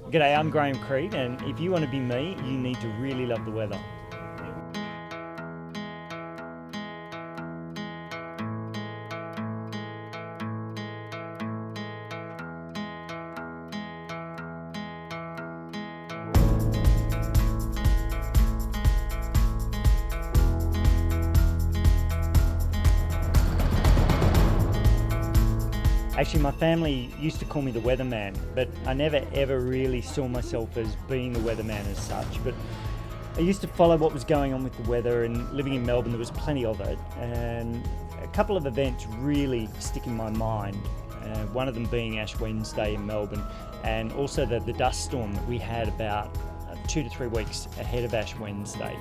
G'day, I'm Graham Creed, and if you want to be me, you need to really love the weather. Actually, my family used to call me the weatherman, but I never ever really saw myself as being the weatherman as such. But I used to follow what was going on with the weather, and living in Melbourne there was plenty of it, and a couple of events really stick in my mind. One of them being Ash Wednesday in Melbourne, and also the dust storm that we had about 2 to 3 weeks ahead of Ash Wednesday.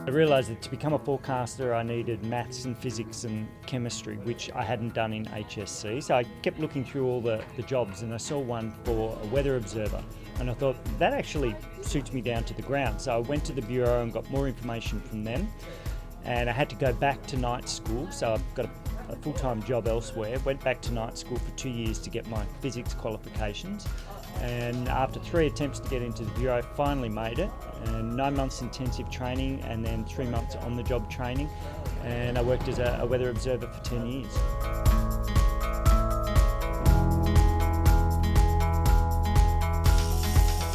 I realised that to become a forecaster I needed maths and physics and chemistry, which I hadn't done in HSC, so I kept looking through all the jobs, and I saw one for a weather observer, and I thought that actually suits me down to the ground. So I went to the Bureau and got more information from them, and I had to go back to night school, so I've got a full-time job elsewhere. Went back to night school for 2 years to get my physics qualifications, and after 3 attempts to get into the Bureau, finally made it, and 9 months intensive training and then 3 months on the job training, and I worked as a weather observer for 10 years.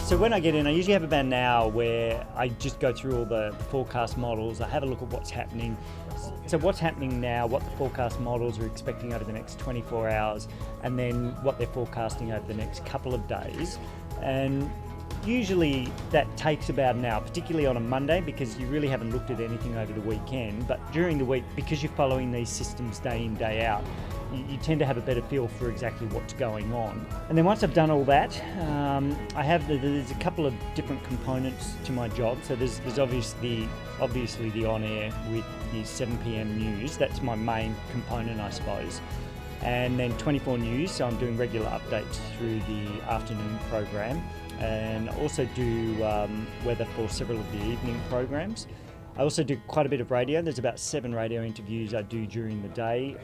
So when I get in, I usually have about an hour where I just go through all the forecast models. I have a look at what's happening. So what's happening now, what the forecast models are expecting over the next 24 hours, and then what they're forecasting over the next couple of days. And usually that takes about an hour, particularly on a Monday, because you really haven't looked at anything over the weekend. But during the week, because you're following these systems day in, day out, you tend to have a better feel for exactly what's going on. And then once I've done all that, there's a couple of different components to my job. So there's obviously the on-air with the 7 p.m. news. That's my main component, I suppose. And then 24 news, so I'm doing regular updates through the afternoon program, and also do weather for several of the evening programs. I also do quite a bit of radio. There's about 7 radio interviews I do during the day,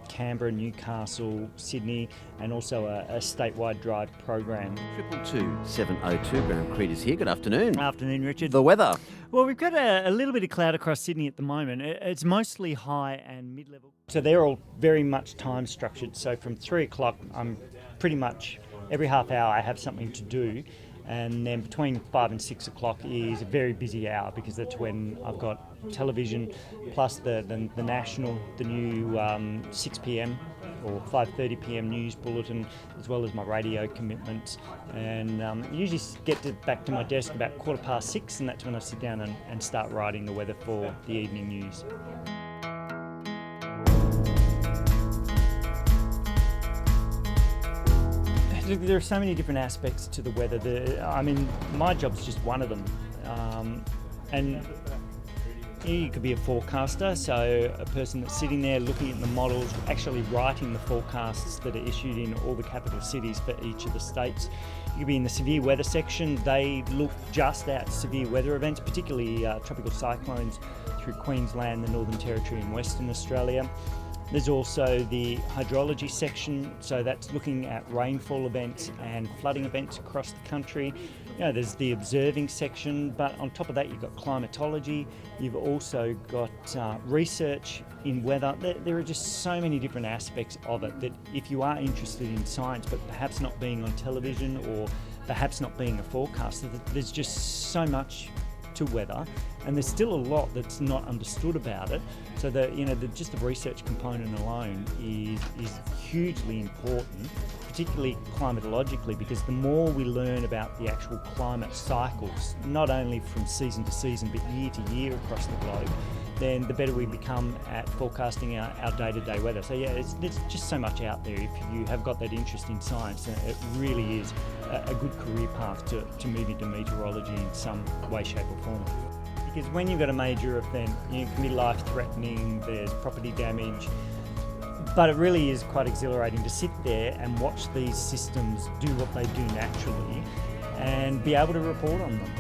Canberra, Newcastle, Sydney, and also a statewide drive program. 222 702, Graham Creed is here. Good afternoon. Afternoon, Richard. The weather. Well, we've got a little bit of cloud across Sydney at the moment. It's mostly high and mid-level. So they're all very much time structured. So from 3 o'clock, I'm pretty much every half hour I have something to do. And then between 5 and 6 o'clock is a very busy hour, because that's when I've got television plus the national, the new 6 p.m. or 5:30 p.m. news bulletin, as well as my radio commitments. And I usually get back to my desk about 6:15, and that's when I sit down and start writing the weather for the evening news. There are so many different aspects to the weather. My job's just one of them. And you could be a forecaster, so a person that's sitting there looking at the models, actually writing the forecasts that are issued in all the capital cities for each of the states. You could be in the severe weather section. They look just at severe weather events, particularly tropical cyclones through Queensland, the Northern Territory and Western Australia. There's also the hydrology section, so that's looking at rainfall events and flooding events across the country. There's the observing section, but on top of that you've got climatology, you've also got research in weather. There are just so many different aspects of it that if you are interested in science but perhaps not being on television or perhaps not being a forecaster, there's just so much to weather, and there's still a lot that's not understood about it. So just the research component alone is hugely important, particularly climatologically, because the more we learn about the actual climate cycles, not only from season to season but year to year across the globe, then the better we become at forecasting our day-to-day weather. So there's just so much out there. If you have got that interest in science, it really is a good career path to move into meteorology in some way, shape or form. Because when you've got a major event, it can be life-threatening, there's property damage, but it really is quite exhilarating to sit there and watch these systems do what they do naturally and be able to report on them.